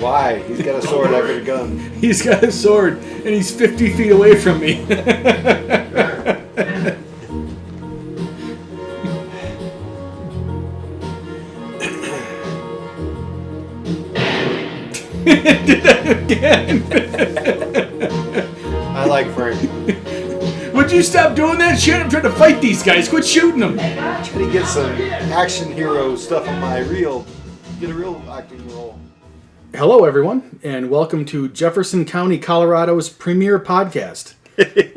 Why? He's got a sword, I've got a gun. He's got a sword, and he's 50 feet away from me. Did that again. I like Frank. Would you stop doing that shit? I'm trying to fight these guys. Quit shooting them. Try to get some action hero stuff on my reel. Get a real acting role. Hello, everyone, and welcome to Jefferson County, Colorado's premier podcast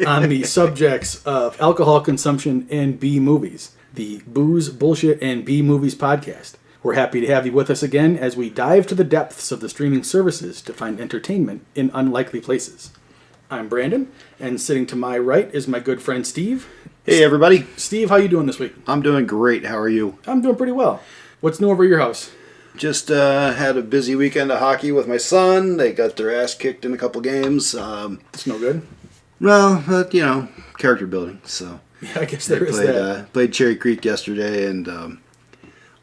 on the subjects of alcohol consumption and B movies, the Booze, Bullshit, and B Movies podcast. We're happy to have you with us again as we dive to the depths of the streaming services to find entertainment in unlikely places. I'm Brandon, and sitting to my right is my good friend Steve. Hey, everybody. Steve, how you doing this week? I'm doing great. How are you? I'm doing pretty well. What's new over at your house? Just had a busy weekend of hockey with my son. They got their ass kicked in a couple games. It's no good. Well, but, character building. So Yeah, I guess there is that. Played Cherry Creek yesterday, and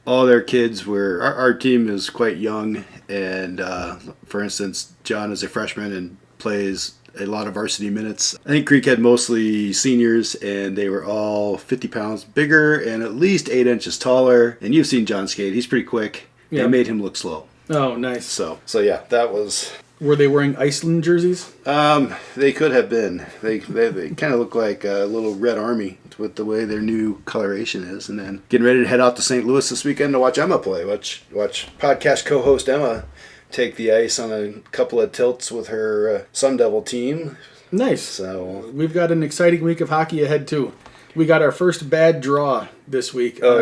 all their kids were... Our team is quite young, and for instance, John is a freshman and plays a lot of varsity minutes. I think Creek had mostly seniors, and they were all 50 pounds bigger and at least 8 inches taller. And you've seen John skate. He's pretty quick. Yeah. They made him look slow. Oh, nice. So yeah, that was... Were they wearing Iceland jerseys? They could have been. They kind of look like a little Red Army with the way their new coloration is. And then getting ready to head out to St. Louis this weekend to watch Emma play. Watch podcast co-host Emma take the ice on a couple of tilts with her Sun Devil team. Nice. So we've got an exciting week of hockey ahead too. We got our first bad draw this week on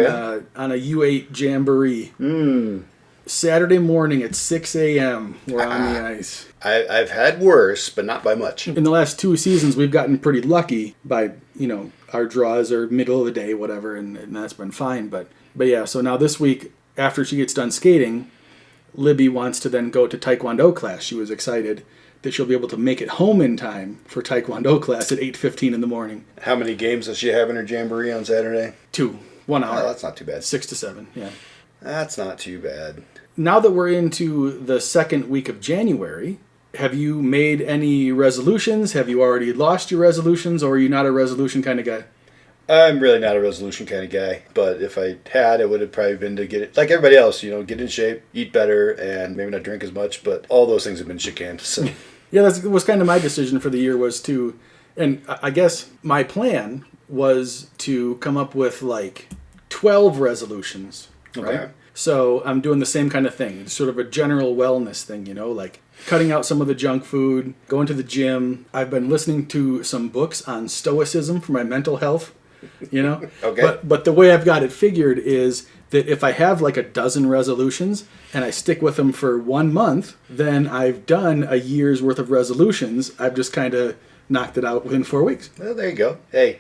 a U8 jamboree. Saturday morning at 6 a.m. we're on the ice. I've had worse, but not by much. In the last 2 seasons, we've gotten pretty lucky by, our draws are middle of the day, whatever, and that's been fine. But yeah, so now this week, after she gets done skating, Libby wants to then go to Taekwondo class. She was excited that she'll be able to make it home in time for Taekwondo class at 8:15 in the morning. How many games does she have in her jamboree on Saturday? 2, 1 hour. Oh, that's not too bad. 6 to 7, yeah. That's not too bad. Now that we're into the second week of January, have you made any resolutions? Have you already lost your resolutions, or are you not a resolution kind of guy? I'm really not a resolution kind of guy, but if I had, it would have probably been to get it, like everybody else, get in shape, eat better, and maybe not drink as much, but all those things have been shit canned, so. Yeah, that was kind of my decision for the year was to, and I guess my plan was to come up with like 12 resolutions, right? Okay. So I'm doing the same kind of thing. It's sort of a general wellness thing, like cutting out some of the junk food, going to the gym. I've been listening to some books on stoicism for my mental health, Okay. But the way I've got it figured is that if I have like a dozen resolutions and I stick with them for 1 month, then I've done a year's worth of resolutions. I've just kind of knocked it out within 4 weeks. Well, there you go. Hey,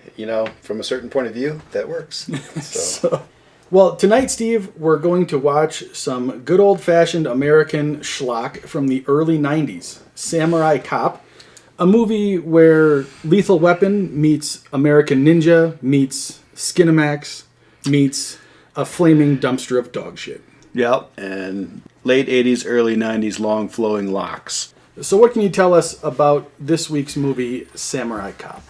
from a certain point of view, that works. So. Well, tonight, Steve, we're going to watch some good old-fashioned American schlock from the early 90s, Samurai Cop, a movie where Lethal Weapon meets American Ninja, meets Skinamax, meets a flaming dumpster of dog shit. Yep, and late 80s, early 90s, long flowing locks. So what can you tell us about this week's movie, Samurai Cop?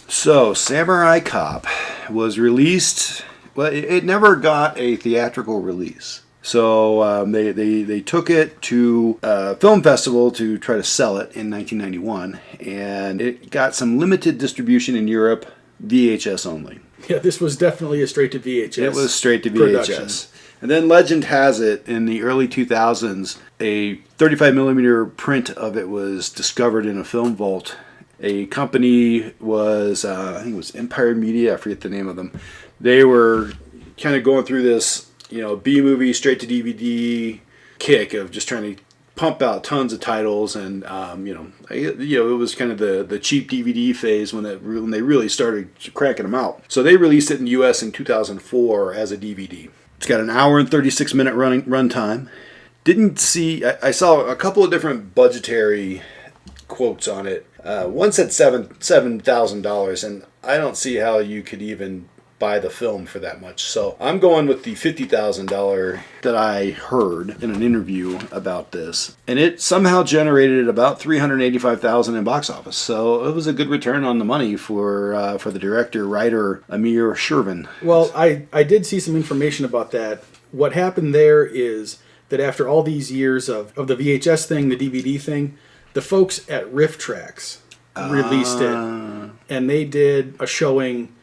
So, Samurai Cop was released... Well, it never got a theatrical release. So they took it to a film festival to try to sell it in 1991. And it got some limited distribution in Europe, VHS only. Yeah, this was definitely a straight to VHS. It was straight to VHS. Production. And then legend has it, in the early 2000s, a 35 millimeter print of it was discovered in a film vault. A company was, I think it was Empire Media, I forget the name of them. They were kind of going through this, B-movie, straight-to-DVD kick of just trying to pump out tons of titles, and it was kind of the cheap DVD phase when they really started cranking them out. So they released it in the U.S. in 2004 as a DVD. It's got an hour and 36 minute run time. I saw a couple of different budgetary quotes on it. One said $7,000, and I don't see how you could even buy the film for that much. So I'm going with the $50,000 that I heard in an interview about this, and it somehow generated about $385,000 in box office. So it was a good return on the money for the director writer Amir Shervan. Well, I did see some information about that. What happened there is that after all these years of the VHS thing, the DVD thing, the folks at Riff Tracks released it, and they did a showing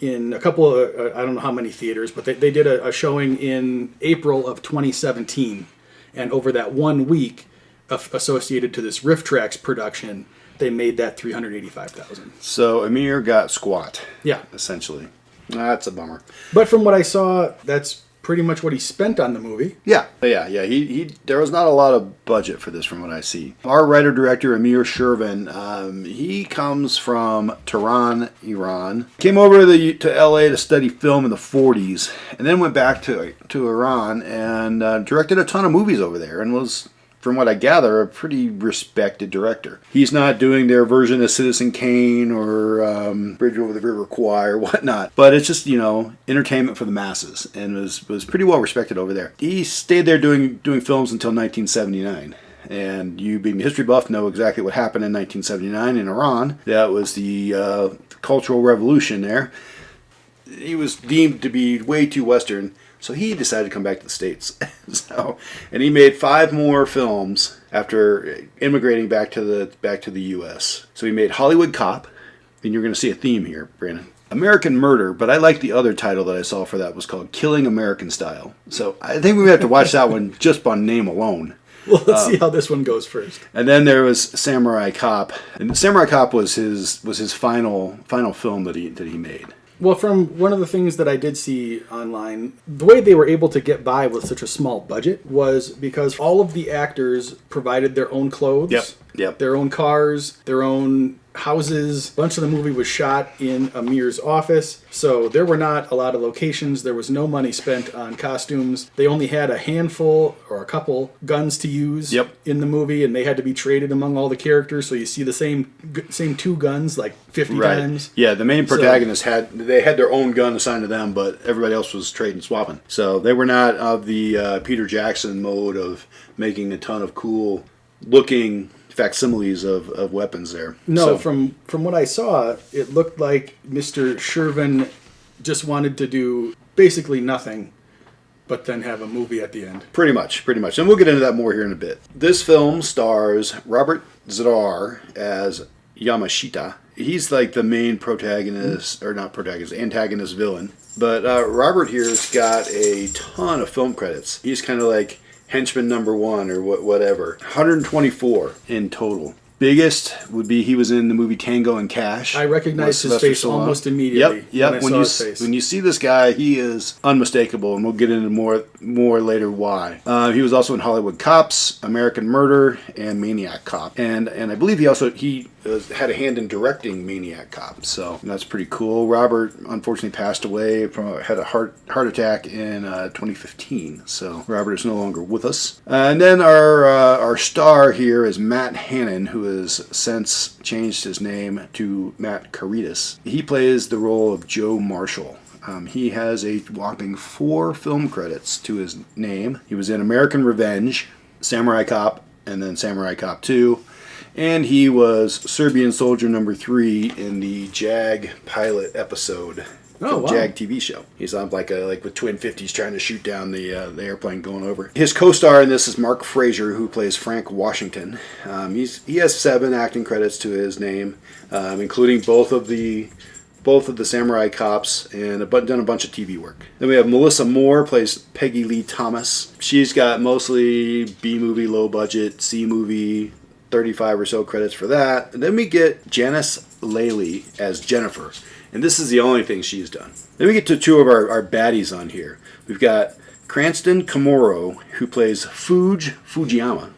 in a couple of, I don't know how many theaters, but they did a showing in April of 2017. And over that 1 week associated to this Riff Tracks production, they made that $385,000. So Amir got squat. Yeah. Essentially. That's a bummer. But from what I saw, that's pretty much what he spent on the movie. Yeah. He there was not a lot of budget for this, from what I see. Our writer-director Amir Shervan, he comes from Tehran, Iran. Came over to LA to study film in the 40s, and then went back to Iran and directed a ton of movies over there, and was, from what I gather, a pretty respected director. He's not doing their version of Citizen Kane or Bridge Over the River Kwai or whatnot, but it's just, entertainment for the masses, and was pretty well respected over there. He stayed there doing films until 1979. And you, being a history buff, know exactly what happened in 1979 in Iran. That was the Cultural Revolution there. He was deemed to be way too Western, so he decided to come back to the States. And he made 5 more films after immigrating back to the U.S. So he made Hollywood Cop, and you're going to see a theme here, Brandon. American Murder, but I like the other title that I saw for that was called Killing American Style. So I think we have to watch that one just by name alone. Well, let's see how this one goes first. And then there was Samurai Cop, and Samurai Cop was his final film that he made. Well, from one of the things that I did see online, the way they were able to get by with such a small budget was because all of the actors provided their own clothes, Yep. their own cars, their own houses. A bunch of the movie was shot in Amir's office, so there were not a lot of locations. There was no money spent on costumes. They only had a handful or a couple guns to use in the movie, and they had to be traded among all the characters, so you see the same 2 guns like 50 times. Yeah, the main protagonists had their own gun assigned to them, but everybody else was trading and swapping. So they were not of the Peter Jackson mode of making a ton of cool looking facsimiles of weapons there. No, from what I saw, it looked like Mr. Shervan just wanted to do basically nothing, but then have a movie at the end. Pretty much. And we'll get into that more here in a bit. This film stars Robert Zadar as Yamashita. He's like the main antagonist villain. But Robert here's got a ton of film credits. He's kind of like henchman number 1 or whatever. 124 in total. Biggest would be he was in the movie Tango and Cash. I recognized his face almost immediately. Yep. When I saw his face. When you see this guy, he is unmistakable, and we'll get into more later why. He was also in Hollywood Cops, American Murder, and Maniac Cop, and I believe he had a hand in directing Maniac Cop, so that's pretty cool. Robert unfortunately passed away had a heart attack in 2015, so Robert is no longer with us. And then our star here is Matt Hannon, who has since changed his name to Matt Caritas. He plays the role of Joe Marshall. He has a whopping 4 film credits to his name. He was in American Revenge, Samurai Cop, and then Samurai Cop 2. And he was Serbian Soldier number 3 in the JAG pilot episode. Oh, wow. JAG TV show. He's on like with twin 50s trying to shoot down the airplane going over. His co-star in this is Mark Fraser, who plays Frank Washington. He has 7 acting credits to his name, including both of the Samurai Cops and done a bunch of TV work. Then we have Melissa Moore, plays Peggy Lee Thomas. She's got mostly B-movie, low-budget, C-movie, 35 or so credits for that. And then we get Janice Laley as Jennifer. And this is the only thing she's done. Then we get to 2 of our baddies on here. We've got Cranston Komuro, who plays Fujiyama.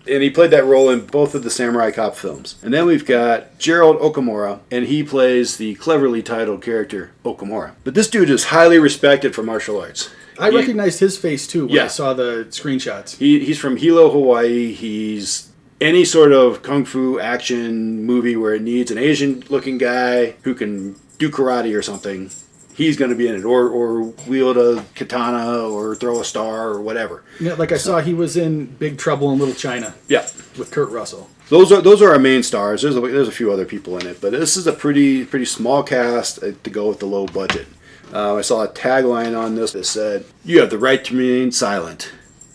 And he played that role in both of the Samurai Cop films. And then we've got Gerald Okamura, and he plays the cleverly titled character Okamura. But this dude is highly respected for martial arts. I recognized his face too when I saw the screenshots. He's from Hilo, Hawaii. He's any sort of kung fu action movie where it needs an Asian looking guy who can do karate or something. he's going to be in it, or wield a katana, or throw a star, or whatever. Yeah, like I saw he was in Big Trouble in Little China. Yeah. With Kurt Russell. Those are our main stars. There's a few other people in it, but this is a pretty small cast to go with the low budget. I saw a tagline on this that said, "You have the right to remain silent.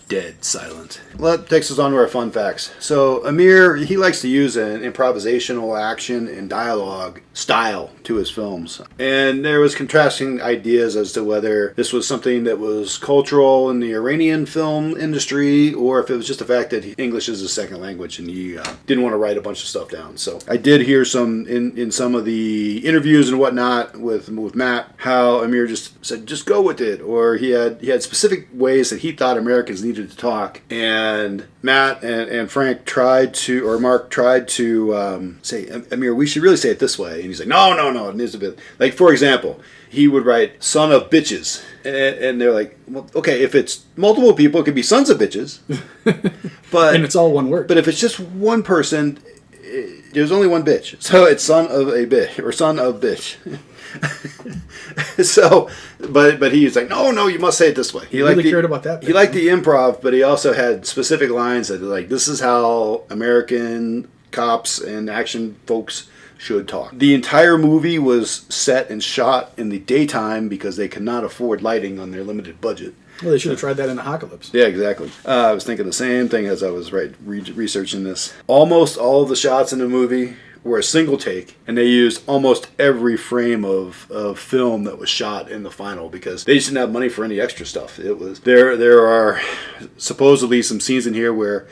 Dead silent." Well, that takes us on to our fun facts. So Amir, he likes to use an improvisational action and dialogue style to his films. And there was contrasting ideas as to whether this was something that was cultural in the Iranian film industry, or if it was just the fact that English is his second language and he didn't want to write a bunch of stuff down. So I did hear some in some of the interviews and whatnot with Matt, how Amir just said, just go with it. Or he had specific ways that he thought Americans needed to talk. And Matt and Frank tried to, or Mark tried to say, Amir, we should really say it this way. And he's like, no, it needs a bit. Like, for example, he would write son of bitches. And they're like, well, okay, if it's multiple people, it could be sons of bitches. But And it's all one word. But if it's just one person, there's only one bitch. So it's son of a bitch, or son of bitch. So, but he's like, no, you must say it this way. He really cared about that. He liked the improv, but he also had specific lines that like, this is how American cops and action folks should talk. The entire movie was set and shot in the daytime because they could not afford lighting on their limited budget. Well, they should have tried that in Apocalypse. Yeah, exactly. I was thinking the same thing as I was researching this. Almost all of the shots in the movie were a single take, and they used almost every frame of film that was shot in the final because they just didn't have money for any extra stuff. It was there are supposedly some scenes in here where,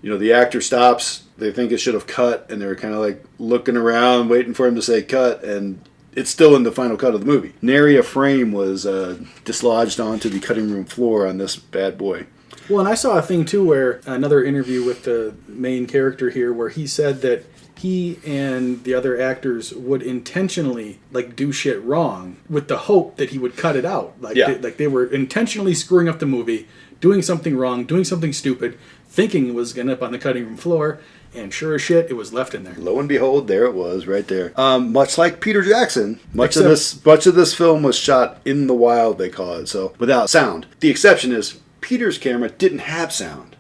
the actor stops, they think it should have cut, and they're kind of like looking around waiting for him to say cut, and it's still in the final cut of the movie. Nary a frame was dislodged onto the cutting room floor on this bad boy. Well, and I saw a thing too where another interview with the main character here where he said that he and the other actors would intentionally do shit wrong with the hope that he would cut it out. They were intentionally screwing up the movie, doing something wrong, doing something stupid, thinking it was going to end up on the cutting room floor, and sure as shit, it was left in there. Lo and behold, there it was, right there. Much like Peter Jackson, much of this film was shot in the wild, they call it, so without sound. The exception is Peter's camera didn't have sound.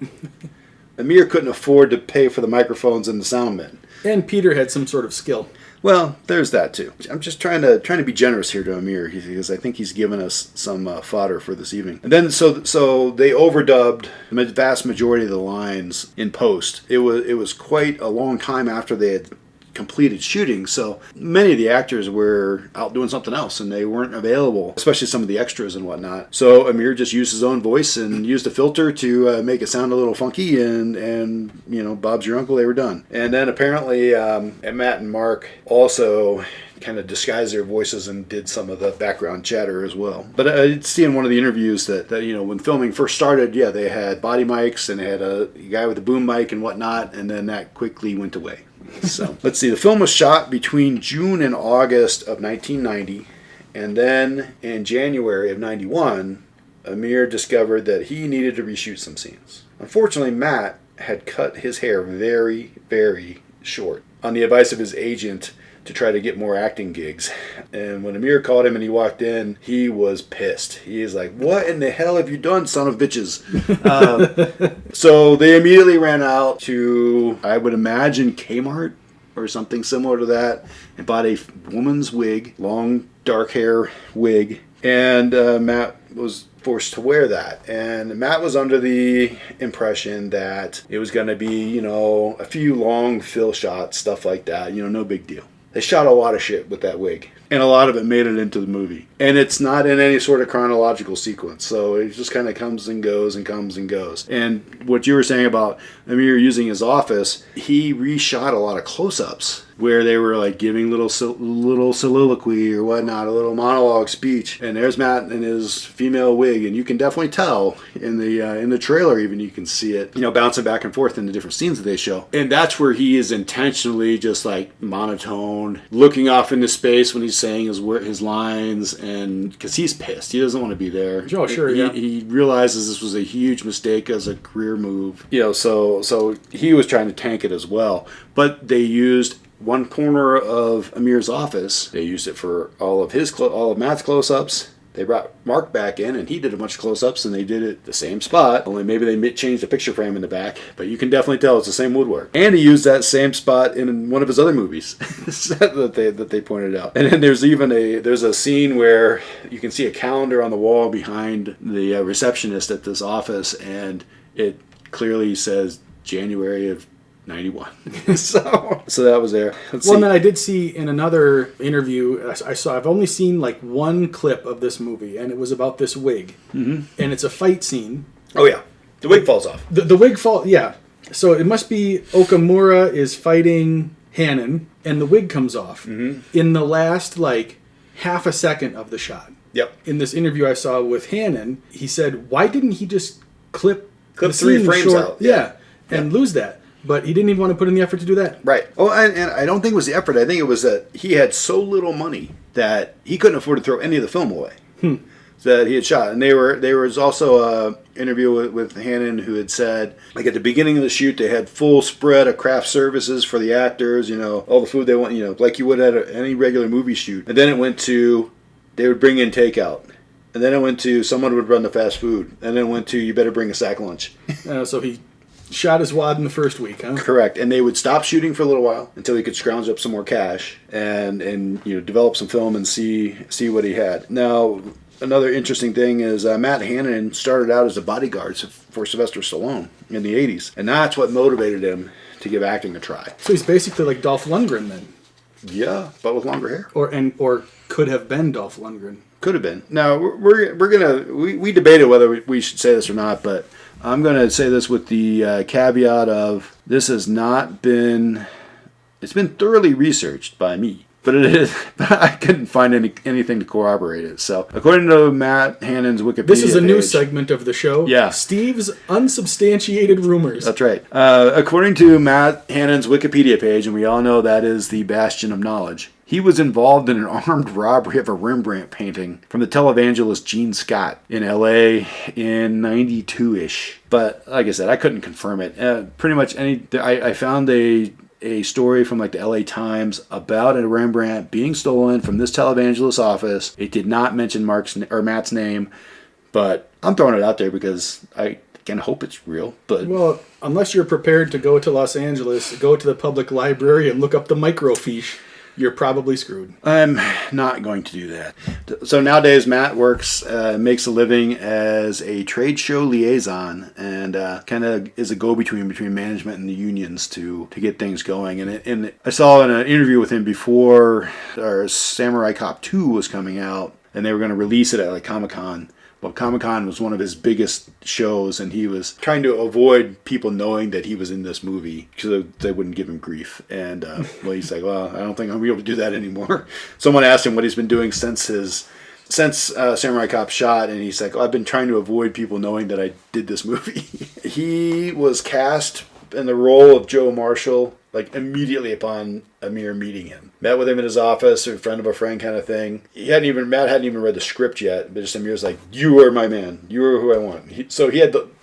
Amir couldn't afford to pay for the microphones and the sound men. And Peter had some sort of skill. Well, there's that too. I'm just trying to be generous here to Amir because I think he's given us some fodder for this evening. And then so they overdubbed the vast majority of the lines in post. It was quite a long time after they had completed shooting, so many of the actors were out doing something else and they weren't available, especially some of the extras and whatnot. So Amir just used his own voice and used a filter to make it sound a little funky, and Bob's your uncle, they were done. And then apparently Matt and Mark also kind of disguised their voices and did some of the background chatter as well. But I did see in one of the interviews that when filming first started, they had body mics and they had a guy with a boom mic and whatnot, and then that quickly went away. So let's see. The film was shot between June and August of 1990, and then in January of 91, Amir discovered that he needed to reshoot some scenes. Unfortunately, Matt had cut his hair very, very short on the advice of his agent to try to get more acting gigs. And when Amir called him and he walked in, he was pissed. He is like, what in the hell have you done, son of bitches? So they immediately ran out to, I would imagine, Kmart or something similar to that, and bought a woman's wig, long dark hair wig, and Matt was forced to wear that. And Matt was under the impression that it was going to be, a few long fill shots, stuff like that, no big deal. They shot a lot of shit with that wig, and a lot of it made it into the movie. And it's not in any sort of chronological sequence, so it just kind of comes and goes and comes and goes. And what you were saying about Amir using his office, he reshot a lot of close-ups where they were like giving little soliloquy or whatnot, a little monologue speech. And there's Matt in his female wig, and you can definitely tell in the trailer, even you can see it, bouncing back and forth in the different scenes that they show. And that's where he is intentionally just like monotone, looking off into space when he's saying his lines, and because he's pissed, he doesn't want to be there. Oh, sure, yeah. He realizes this was a huge mistake as a career move, so he was trying to tank it as well. But they used one corner of Amir's office. They used it for all of Matt's close-ups. They brought Mark back in, and he did a bunch of close-ups, and they did it the same spot. Only maybe they changed the picture frame in the back, but you can definitely tell it's the same woodwork. And he used that same spot in one of his other movies that they pointed out. And then there's a scene where you can see a calendar on the wall behind the receptionist at this office, and it clearly says January of 91. so that was there. And then I did see in another interview, I've only seen like one clip of this movie, and it was about this wig. Mm-hmm. And it's a fight scene. Oh, yeah. The wig falls off. The wig falls, yeah. So it must be Okamura is fighting Hannon, and the wig comes off in the last, like, half a second of the shot. Yep. In this interview I saw with Hannon, he said, why didn't he just clip the 3 frames short? out. Yeah, and lose that. But he didn't even want to put in the effort to do that. Right. Oh, and I don't think it was the effort. I think it was that he had so little money that he couldn't afford to throw any of the film away that he had shot. And there was also an interview with Hannon who had said, like at the beginning of the shoot, they had full spread of craft services for the actors, all the food they want, like you would at any regular movie shoot. And then it went to, they would bring in takeout. And then it went to, someone would run the fast food. And then it went to, you better bring a sack lunch. So he shot his wad in the first week, huh? Correct. And they would stop shooting for a little while until he could scrounge up some more cash and develop some film and see what he had. Now, another interesting thing is Matt Hannon started out as a bodyguard for Sylvester Stallone in the 80s. And that's what motivated him to give acting a try. So he's basically like Dolph Lundgren then. Yeah, but with longer hair. Or could have been Dolph Lundgren. Could have been. Now, we debated whether we should say this or not, but I'm going to say this with the caveat of this has not been, it's been thoroughly researched by me, but I couldn't find anything to corroborate it. So according to Matt Hannon's Wikipedia This is a new page, segment of the show. Yeah. Steve's unsubstantiated rumors. That's right. According to Matt Hannon's Wikipedia page, and we all know that is the bastion of knowledge, he was involved in an armed robbery of a Rembrandt painting from the televangelist Gene Scott in L.A. in 92-ish. But like I said, I couldn't confirm it. Pretty much I found a story from like the L.A. Times about a Rembrandt being stolen from this televangelist's office. It did not mention Matt's name, but I'm throwing it out there because I can hope it's real. But well, unless you're prepared to go to Los Angeles, go to the public library and look up the microfiche, you're probably screwed. I'm not going to do that. So nowadays, Matt makes a living as a trade show liaison and kind of is a go-between between management and the unions to get things going. And I saw in an interview with him before our Samurai Cop 2 was coming out, and they were going to release it at like Comic-Con. Well, Comic-Con was one of his biggest shows, and he was trying to avoid people knowing that he was in this movie so they wouldn't give him grief. And, he's like, well, I don't think I'm going to be able to do that anymore. Someone asked him what he's been doing since Samurai Cop shot, and he's like, I've been trying to avoid people knowing that I did this movie. He was cast in the role of Joe Marshall, like immediately upon Amir meeting him. Met with him in his office, or friend of a friend kind of thing. Matt hadn't even read the script yet, but just Amir's like, you are my man. You are who I want.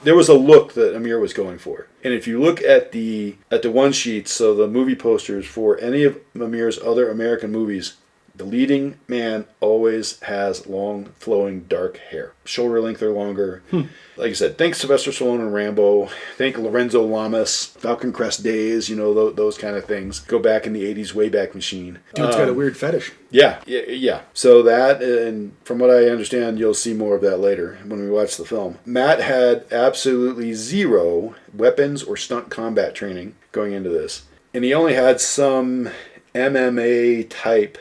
There was a look that Amir was going for. And if you look at the one sheets, so the movie posters for any of Amir's other American movies, the leading man always has long, flowing, dark hair. Shoulder length or longer. Like I said, thank Sylvester Stallone and Rambo. Thank Lorenzo Lamas, Falcon Crest Days, those kind of things. Go back in the 80s Wayback Machine. Dude's got a weird fetish. Yeah. So that, and from what I understand, you'll see more of that later when we watch the film. Matt had absolutely zero weapons or stunt combat training going into this. And he only had some MMA type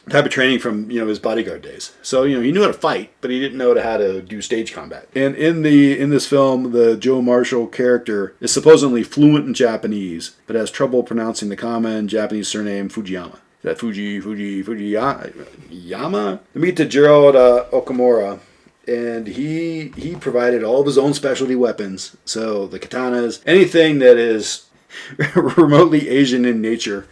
of training from his bodyguard days. So he knew how to fight, but he didn't know how to do stage combat. And in this film, the Joe Marshall character is supposedly fluent in Japanese, but has trouble pronouncing the common Japanese surname Fujiyama. Is that Fujiyama? We meet to Gerald Okamura, and he provided all of his own specialty weapons. So the katanas, anything that is remotely Asian in nature.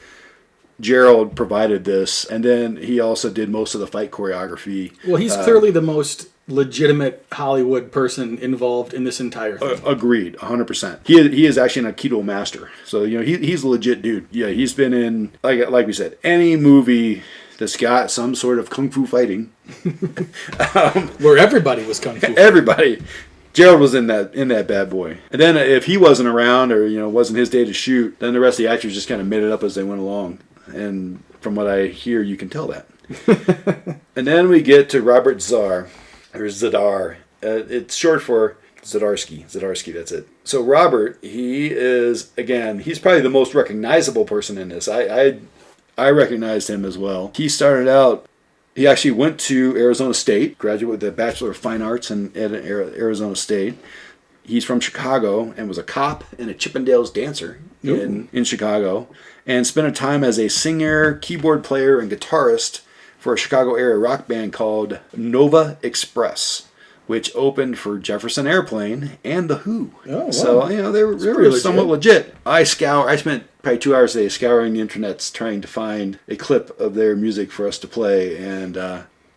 Gerald provided this, and then he also did most of the fight choreography. Well, he's clearly the most legitimate Hollywood person involved in this entire thing. Agreed, 100%. He is actually an Aikido master, so he's a legit dude. Yeah, he's been in like we said, any movie that's got some sort of kung fu fighting. Where everybody was kung fu. Everybody. Gerald was in that bad boy. And then if he wasn't around or wasn't his day to shoot, then the rest of the actors just kind of made it up as they went along. And from what I hear, you can tell that. And then we get to Robert Zadar, or Zadar. It's short for Zdarsky. Zdarsky, that's it. So Robert, he's probably the most recognizable person in this. I recognized him as well. He started out. He actually went to Arizona State, graduated with a Bachelor of Fine Arts at Arizona State. He's from Chicago and was a cop and a Chippendales dancer in Chicago, and spent a time as a singer, keyboard player, and guitarist for a Chicago area rock band called Nova Express, which opened for Jefferson Airplane and The Who. Oh, wow. So, they were somewhat legit. I spent probably 2 hours a day scouring the internets trying to find a clip of their music for us to play, and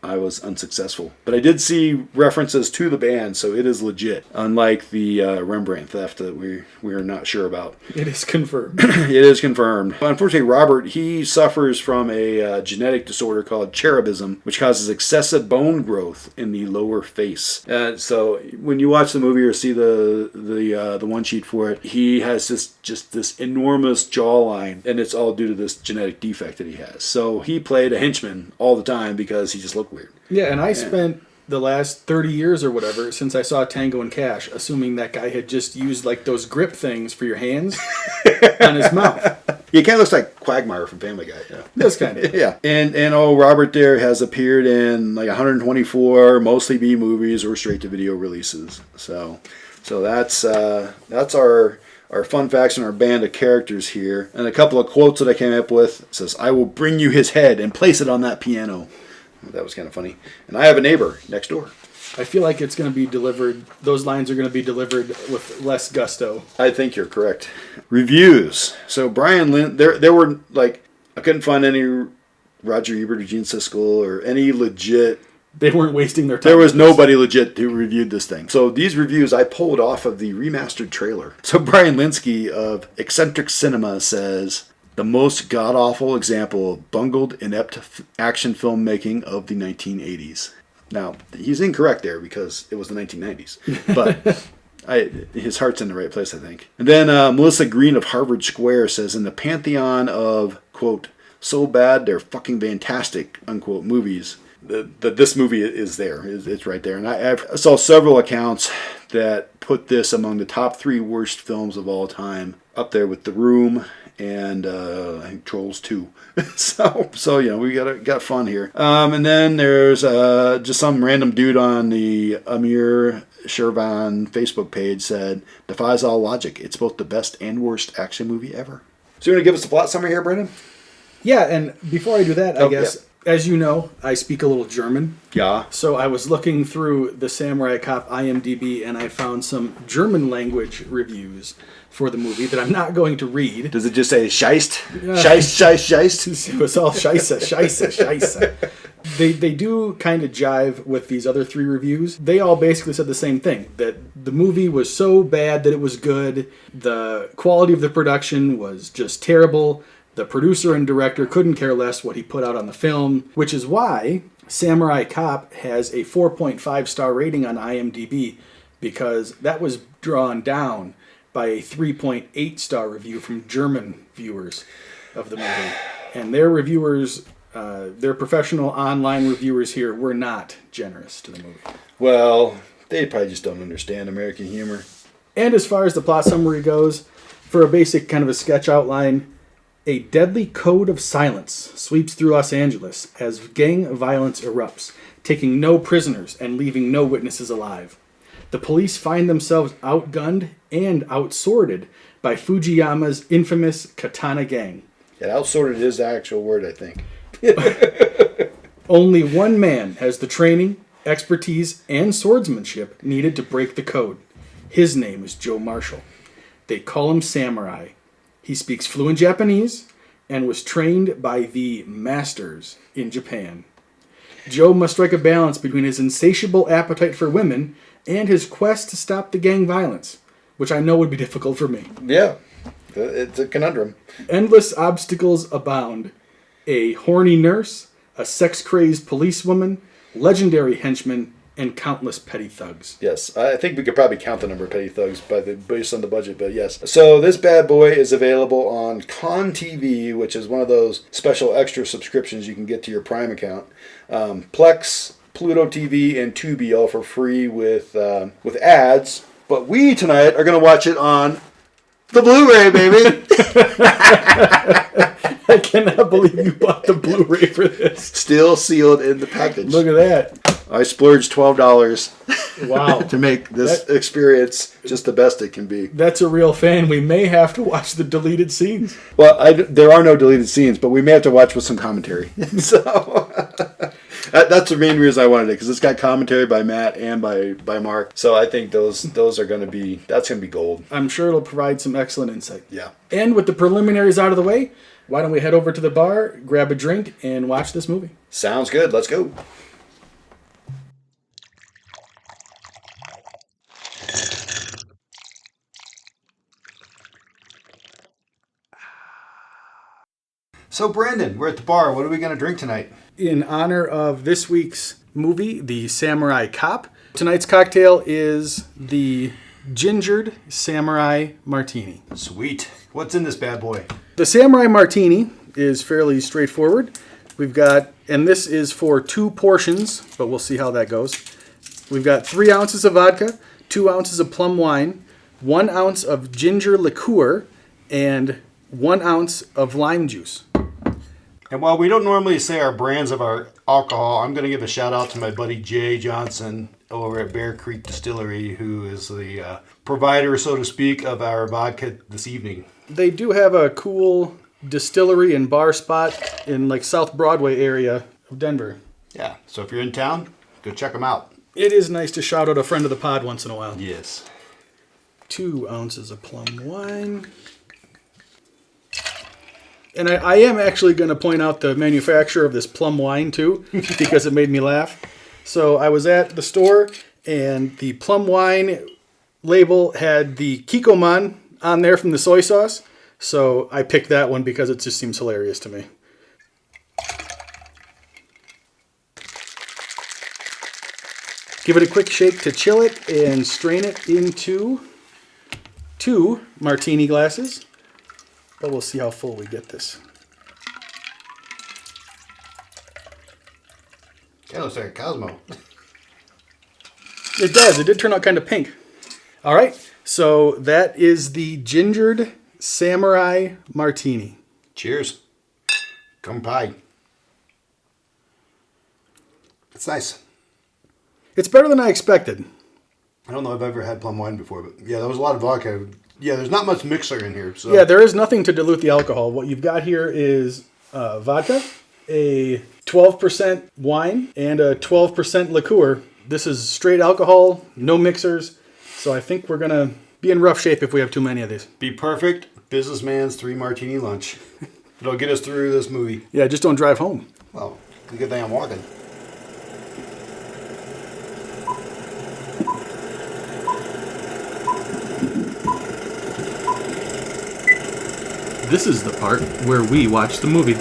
I was unsuccessful. But I did see references to the band, so it is legit, unlike the Rembrandt theft that we are not sure about. It is confirmed. It is confirmed. Unfortunately, Robert, he suffers from a genetic disorder called cherubism, which causes excessive bone growth in the lower face. So when you watch the movie or see the one sheet for it, he has just this enormous jawline, and it's all due to this genetic defect that he has. So he played a henchman all the time because he just looked weird. Yeah, and I spent the last 30 years or whatever since I saw Tango and Cash assuming that guy had just used like those grip things for your hands on his mouth. He kind of looks like Quagmire from Family Guy. Yeah. This kind of. Yeah. And Robert there has appeared in like 124 mostly B movies or straight to video releases. So that's our fun facts and our band of characters here. And a couple of quotes that I came up with. It says, "I will bring you his head and place it on that piano." That was kind of funny. And I have a neighbor next door. I feel like it's going to be delivered, those lines are going to be delivered with less gusto. I think you're correct. Reviews. So Brian Lynn, there were like, I couldn't find any Roger Ebert or Gene Siskel or any legit. They weren't wasting their time. There was nobody legit who reviewed this thing. So these reviews I pulled off of the remastered trailer. So Brian Linsky of Eccentric Cinema says, "The most god-awful example of bungled, inept action filmmaking of the 1980s. Now, he's incorrect there because it was the 1990s. But his heart's in the right place, I think. And then Melissa Green of Harvard Square says, "In the pantheon of, quote, so bad they're fucking fantastic, unquote, movies, this movie is there. It's right there." And I saw several accounts that put this among the top 3 worst films of all time, up there with The Room and I think Trolls 2. so we got fun here. And then there's just some random dude on the Amir Shervan Facebook page said, "Defies all logic. It's both the best and worst action movie ever." So you want to give us a plot summary here, Brendan? Yeah, and before I do that, I guess, as you know, I speak a little German. Yeah. So I was looking through the Samurai Cop IMDb, and I found some German language reviews for the movie that I'm not going to read. Does it just say Scheist? Scheist? It was all scheisse. They do kind of jive with these other 3 reviews. They all basically said the same thing, that the movie was so bad that it was good. The quality of the production was just terrible. The producer and director couldn't care less what he put out on the film, which is why Samurai Cop has a 4.5 star rating on IMDb, because that was drawn down by a 3.8 star review from German viewers of the movie. And their reviewers, their professional online reviewers here, were not generous to the movie. Well, they probably just don't understand American humor. And as far as the plot summary goes, for a basic kind of a sketch outline, a deadly code of silence sweeps through Los Angeles as gang violence erupts, taking no prisoners and leaving no witnesses alive. The police find themselves outgunned and outsorted by Fujiyama's infamous Katana Gang. Yeah, outsorted is the actual word, I think. Only one man has the training, expertise, and swordsmanship needed to break the code. His name is Joe Marshall. They call him Samurai. He speaks fluent Japanese and was trained by the masters in Japan. Joe must strike a balance between his insatiable appetite for women and his quest to stop the gang violence, which I know would be difficult for me. Yeah, it's a conundrum. Endless obstacles abound. A horny nurse, a sex-crazed policewoman, legendary henchmen, and countless petty thugs. Yes, I think we could probably count the number of petty thugs based on the budget, but yes. So this bad boy is available on Con TV, which is one of those special extra subscriptions you can get to your Prime account. Plex, Pluto TV, and Tubi all for free with ads. But we tonight are going to watch it on the Blu-ray, baby. I cannot believe you bought the Blu-ray for this. Still sealed in the package. Look at that. I splurged $12 Wow. to make this experience just the best it can be. That's a real fan. We may have to watch the deleted scenes. Well, there are no deleted scenes, but we may have to watch with some commentary. So that's the main reason I wanted it, because it's got commentary by Matt and by Mark. So I think those are going to be gold. I'm sure it'll provide some excellent insight. Yeah. And with the preliminaries out of the way, why don't we head over to the bar, grab a drink, and watch this movie? Sounds good. Let's go. So, Brandon, we're at the bar. What are we going to drink tonight? In honor of this week's movie, The Samurai Cop, tonight's cocktail is the Gingered Samurai Martini. Sweet. What's in this bad boy? The Samurai Martini is fairly straightforward. We've got, and this is for 2 portions, but we'll see how that goes. We've got 3 ounces of vodka, 2 ounces of plum wine, 1 ounce of ginger liqueur, and 1 ounce of lime juice. And while we don't normally say our brands of our alcohol, I'm going to give a shout out to my buddy Jay Johnson over at Bear Creek Distillery, who is the provider, so to speak, of our vodka this evening. They do have a cool distillery and bar spot in like South Broadway area of Denver. Yeah, so if you're in town, go check them out. It is nice to shout out a friend of the pod once in a while. Yes. 2 ounces of plum wine. And I am actually going to point out the manufacturer of this plum wine, too, because it made me laugh. So I was at the store, and the plum wine label had the Kikkoman on there from the soy sauce. So I picked that one because it just seems hilarious to me. Give it a quick shake to chill it and strain it into 2 martini glasses. But we'll see how full we get this. That looks like a Cosmo. It does. It did turn out kind of pink. All right. So that is the Gingered Samurai Martini. Cheers. Kanpai. It's nice. It's better than I expected. I don't know if I've ever had plum wine before, but yeah, there was a lot of vodka. Yeah, there's not much mixer in here. So. Yeah, there is nothing to dilute the alcohol. What you've got here is vodka, a 12% wine, and a 12% liqueur. This is straight alcohol, no mixers. So I think we're going to be in rough shape if we have too many of these. Be perfect businessman's 3 martini lunch. It'll get us through this movie. Yeah, just don't drive home. Well, good thing I'm walking. This is the part where we watch the movie.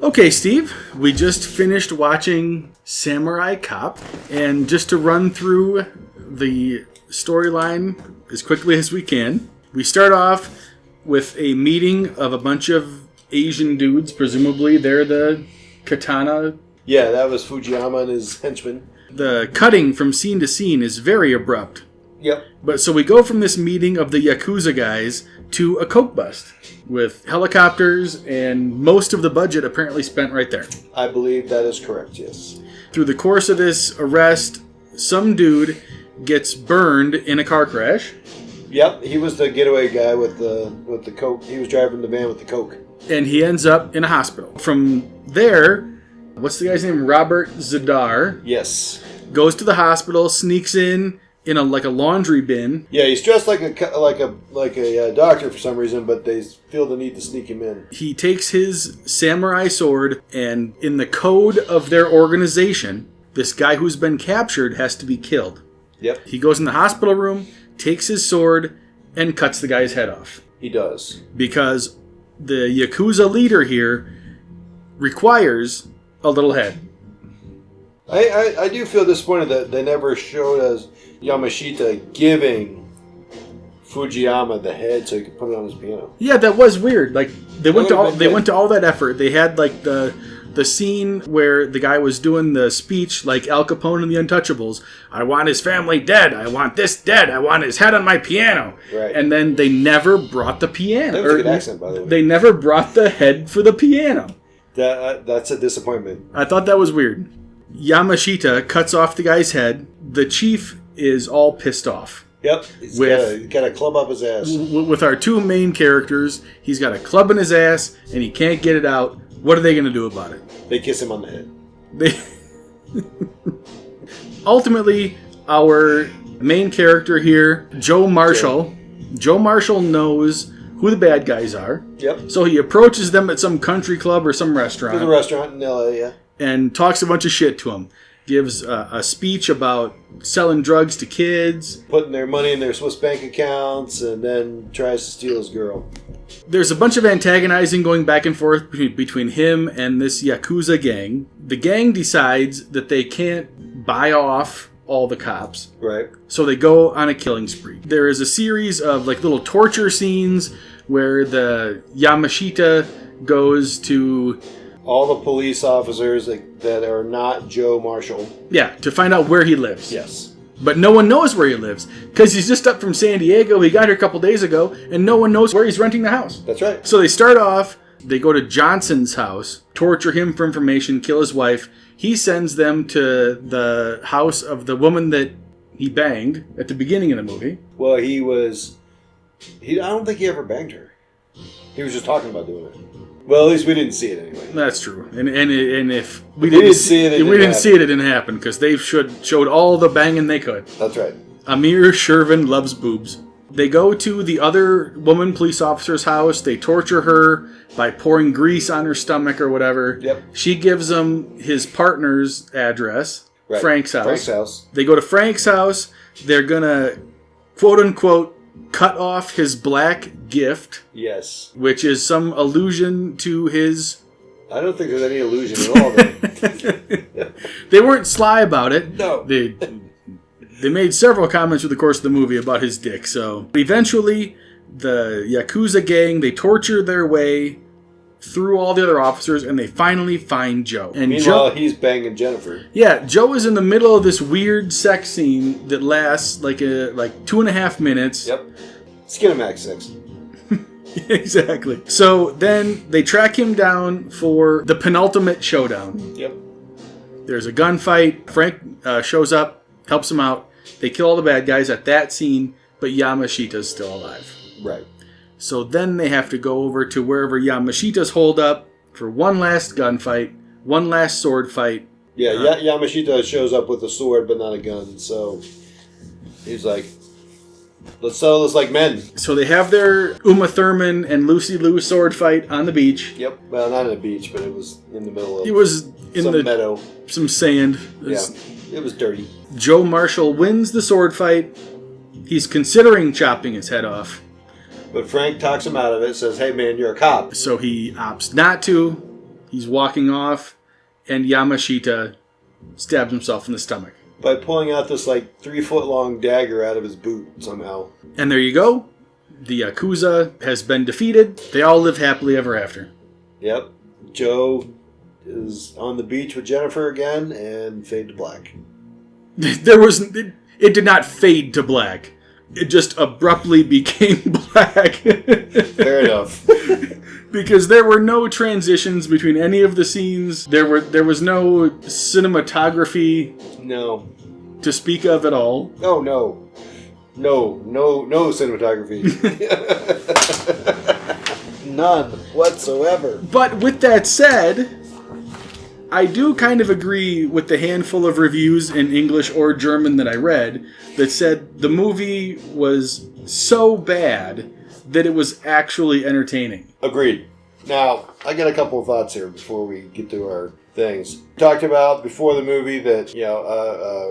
Okay, Steve, we just finished watching Samurai Cop, and just to run through the storyline as quickly as we can, we start off with a meeting of a bunch of Asian dudes. Presumably they're the katana. Yeah, that was Fujiyama and his henchmen. The cutting from scene to scene is very abrupt. Yep. But so we go from this meeting of the Yakuza guys to a coke bust with helicopters and most of the budget apparently spent right there. I believe that is correct, yes. Through the course of this arrest, some dude gets burned in a car crash. Yep, he was the getaway guy with the coke. He was driving the van with the coke. And he ends up in a hospital. From there, what's the guy's name? Robert Zadar. Yes. Goes to the hospital, sneaks in, in a laundry bin. Yeah, he's dressed like a doctor for some reason, but they feel the need to sneak him in. He takes his samurai sword, and in the code of their organization, this guy who's been captured has to be killed. Yep, He goes in the hospital room, takes his sword, and cuts the guy's head off. he does. Because the Yakuza leader here requires a little head. I do feel disappointed that they never showed us Yamashita giving Fujiyama the head so he could put it on his piano. Yeah, that was weird. Like they went would've to all that effort. They had like the scene where the guy was doing the speech like Al Capone in The Untouchables. I want his family dead. I want this dead. I want his head on my piano. Right. And then they never brought the piano. That was a good accent, by the way. They never brought the head for the piano. That's a disappointment. I thought that was weird. Yamashita cuts off the guy's head. The chief is all pissed off. Yep, he's got a club up his ass. With our two main characters, he's got a club in his ass and he can't get it out. What are they going to do about it? They kiss him on the head. Ultimately, our main character here, Joe Marshall. Joe Marshall knows who the bad guys are. Yep. So he approaches them at some country club or some restaurant. To the restaurant in LA, yeah. And talks a bunch of shit to him. Gives a speech about selling drugs to kids. Putting their money in their Swiss bank accounts, and then tries to steal his girl. There's a bunch of antagonizing going back and forth between him and this Yakuza gang. The gang decides that they can't buy off all the cops. Right. So they go on a killing spree. There is a series of like little torture scenes where the Yamashita goes to... all the police officers that are not Joe Marshall. Yeah, to find out where he lives. Yes. But no one knows where he lives because he's just up from San Diego. He got here a couple days ago, and no one knows where he's renting the house. That's right. So they start off, they go to Johnson's house, torture him for information, kill his wife. He sends them to the house of the woman that he banged at the beginning of the movie. Well, I don't think he ever banged her. He was just talking about doing it. Well, at least we didn't see it anyway. That's true. And if we didn't see it, it didn't happen because they showed all the banging they could. That's right. Amir Shervin loves boobs. They go to the other woman police officer's house. They torture her by pouring grease on her stomach or whatever. Yep. She gives them his partner's address, Right. Frank's house. Frank's house. They go to Frank's house. They're going to, quote unquote, cut off his black gift, Yes. which is some allusion to his... I don't think there's any illusion at all there. They weren't sly about it. No. They made several comments through the course of the movie about his dick. So eventually, the Yakuza gang, they torture their way through all the other officers, and they finally find Joe. And Meanwhile, he's banging Jennifer. Yeah, Joe is in the middle of this weird sex scene that lasts like 2.5 minutes. Yep. Skinamax sex. Exactly. So then they track him down for the penultimate showdown. Yep. There's a gunfight. Frank shows up, helps him out. They kill all the bad guys at that scene, but Yamashita's still alive. Right. So then they have to go over to wherever Yamashita's holed up for one last gunfight, one last sword fight. Yeah, Yamashita shows up with a sword but not a gun, so he's like, let's settle this like men. So they have their Uma Thurman and Lucy Liu sword fight on the beach. Yep. Well, not on a beach, but it was in the middle of It was in some the meadow. some sand. Yeah. It was dirty. Joe Marshall wins the sword fight. He's considering chopping his head off. But Frank talks him out of it, says, hey man, you're a cop. So he opts not to. He's walking off, and Yamashita stabs himself in the stomach. By pulling out this 3-foot long dagger out of his boot somehow. And there you go. The Yakuza has been defeated. They all live happily ever after. Yep. Joe is on the beach with Jennifer again and fade to black. It did not fade to black. It just abruptly became black. Fair enough. Because there were no transitions between any of the scenes. There was no cinematography No. to speak of at all. Oh, no. No cinematography. None whatsoever. But with that said, I do kind of agree with the handful of reviews in English or German that I read that said the movie was so bad that it was actually entertaining. Agreed. Now, I got a couple of thoughts here before we get to our things. Talked about before the movie that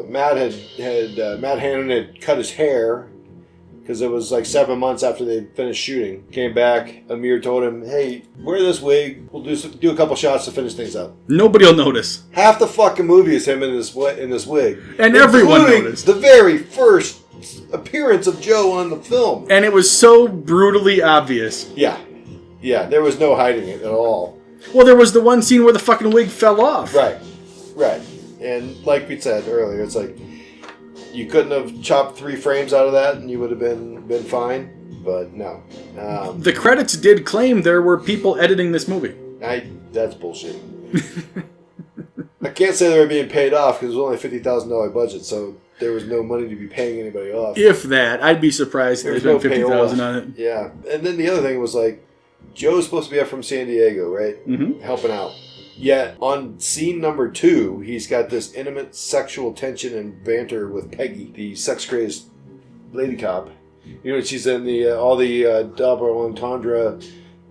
Matt Hannon had cut his hair because it was like 7 months after they finished shooting. Came back, Amir told him, "Hey, wear this wig. We'll do a couple shots to finish things up." Nobody will notice. Half the fucking movie is him in this wig, And everyone including noticed. the very first appearance of Joe on the film. And it was so brutally obvious. Yeah, there was no hiding it at all. Well, there was the one scene where the fucking wig fell off. Right. And like we said earlier, it's like you couldn't have chopped 3 frames out of that and you would have been fine. But no. The credits did claim there were people editing this movie. That's bullshit. I can't say they were being paid off because it was only a $50,000 budget, so there was no money to be paying anybody off. If that, I'd be surprised if they spent $50,000 on it. Yeah, and then the other thing was like, Joe's supposed to be up from San Diego, right? Mm-hmm. Helping out. Yet on scene number 2, he's got this intimate sexual tension and banter with Peggy, the sex-crazed lady cop. You know, she's in all the double entendre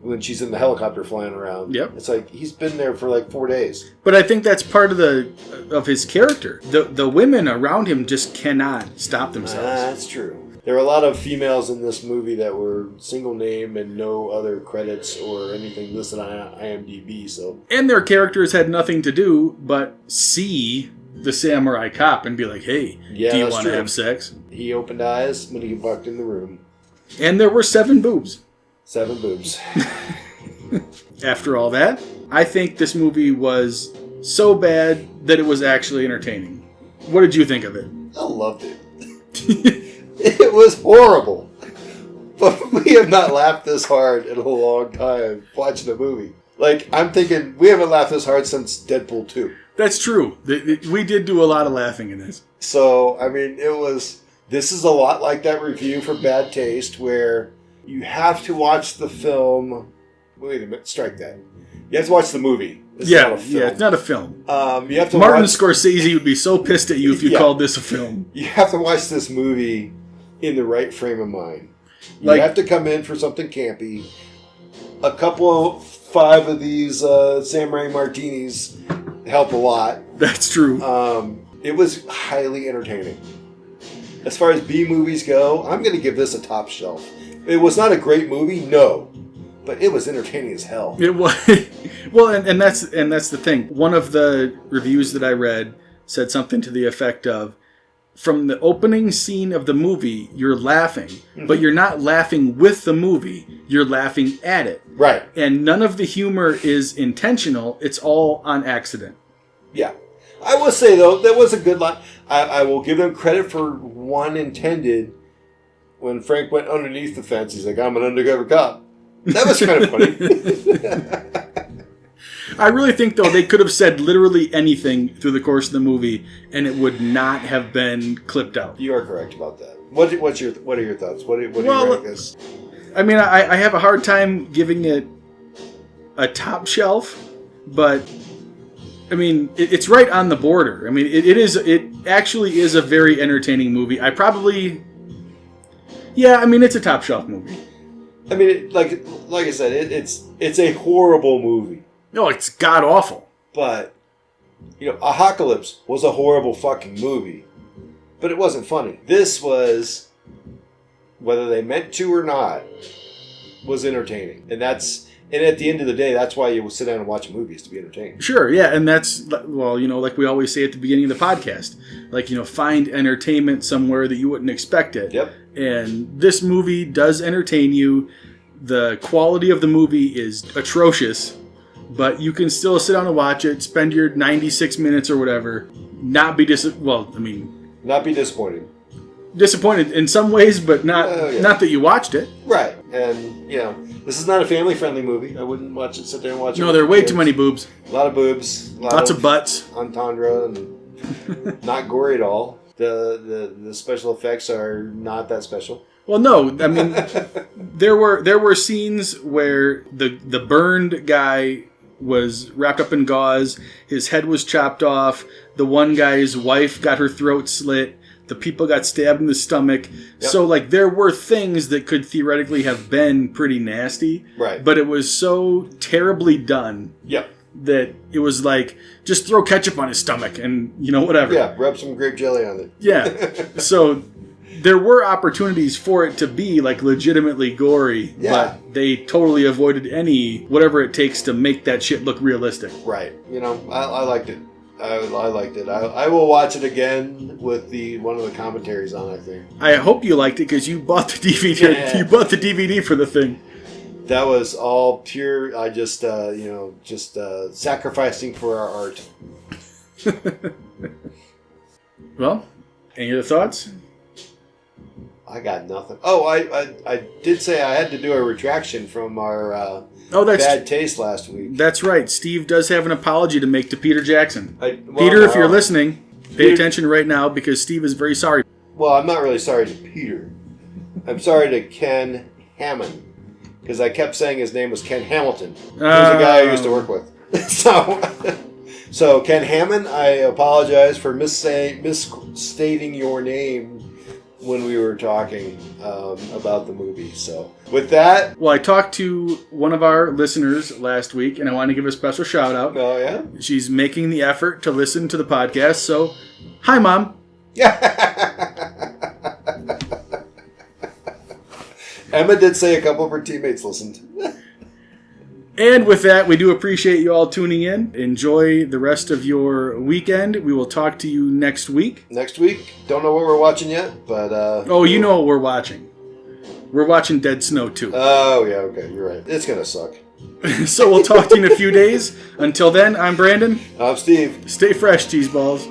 when she's in the helicopter flying around. Yep. It's like he's been there for like 4 days. But I think that's part of his character. The women around him just cannot stop themselves. That's true. There were a lot of females in this movie that were single name and no other credits or anything listed on IMDb. So, and their characters had nothing to do but see the samurai cop and be like, "Hey, Yeah, do you that's want to true. have sex?" he opened eyes when he walked in the room. And there were 7 boobs. 7 boobs. After all that, I think this movie was so bad that it was actually entertaining. What did you think of it? I loved it. It was horrible. But we have not laughed this hard in a long time watching a movie. Like, I'm thinking, we haven't laughed this hard since Deadpool 2. That's true. We did do a lot of laughing in this. So, I mean, this is a lot like that review for Bad Taste where you have to watch the film. Wait a minute, strike that. You have to watch the movie. It's not a film. It's not a film. You have to Martin watch, Scorsese would be so pissed at you if you Yeah. called this a film. You have to watch this movie in the right frame of mind. You Like- have to come in for something campy. A couple of 5 of these Samurai Martinis help a lot. That's true. It was highly entertaining. As far as B movies go, I'm going to give this a top shelf. It was not a great movie, no, but it was entertaining as hell. It was well, and that's the thing. One of the reviews that I read said something to the effect of, from the opening scene of the movie, you're laughing, but you're not laughing with the movie. You're laughing at it. Right. And none of the humor is intentional. It's all on accident. Yeah. I will say, though, that was a good line. I will give them credit for one intended. When Frank went underneath the fence, he's like, "I'm an undercover cop." That was kind of funny. I really think, though, they could have said literally anything through the course of the movie, and it would not have been clipped out. You are correct about that. What are your thoughts? What do you rank this? I mean, I have a hard time giving it a top shelf, but I mean, it's right on the border. I mean, it actually is a very entertaining movie. It's a top shelf movie. I mean, like I said, it's a horrible movie. No, it's god awful. But, Apocalypse was a horrible fucking movie. But it wasn't funny. This was, whether they meant to or not, was entertaining. And at the end of the day, that's why you sit down and watch movies, to be entertained. Sure, yeah, and that's, well, like we always say at the beginning of the podcast, find entertainment somewhere that you wouldn't expect it. Yep. And this movie does entertain you. The quality of the movie is atrocious, but you can still sit down and watch it, spend your 96 minutes or whatever, not be Not be disappointed. disappointed in some ways, but not yeah. not that you watched it. Right. And, this is not a family-friendly movie. I wouldn't sit there and watch it. No, with there are way kids. too many boobs. A lot of boobs. Lots of butts. Entendre and not gory at all. The special effects are not that special. Well, no, I mean, there were scenes where the burned guy was wrapped up in gauze. His head was chopped off. The one guy's wife got her throat slit. The people got stabbed in the stomach. Yep. So, like, there were things that could theoretically have been pretty nasty. Right. But it was so terribly done Yep. that it was like, just throw ketchup on his stomach and, whatever. Yeah, rub some grape jelly on it. Yeah. So there were opportunities for it to be, like, legitimately gory. Yeah. But they totally avoided any, whatever it takes to make that shit look realistic. Right. I liked it. I liked it. I will watch it again with one of the commentaries on, I think. I hope you liked it because you bought the DVD. Yeah. You bought the DVD for the thing. That was all pure. I just, sacrificing for our art. Well, any other thoughts? I got nothing. Oh, I did say I had to do a retraction from our bad taste last week. That's right. Steve does have an apology to make to Peter Jackson. Well, Peter, if you're no. listening, pay Peter- attention right now because Steve is very sorry. Well, I'm not really sorry to Peter. I'm sorry to Ken Hammond. Because I kept saying his name was Ken Hamilton. He was a guy I used to work with. So Ken Hammond, I apologize for misstating your name when we were talking about the movie. So with that, Well, I talked to one of our listeners last week, and I want to give a special shout out. oh yeah, She's making the effort to listen to the podcast, so hi, Mom. Emma did say a couple of her teammates listened. And with that, we do appreciate you all tuning in. Enjoy the rest of your weekend. We will talk to you next week. Next week, don't know what we're watching yet, but Oh, you know what we're watching. We're watching Dead Snow 2. Oh yeah, okay, you're right. It's gonna suck. So we'll talk to you in a few days. Until then, I'm Brandon. I'm Steve. Stay fresh, cheese balls.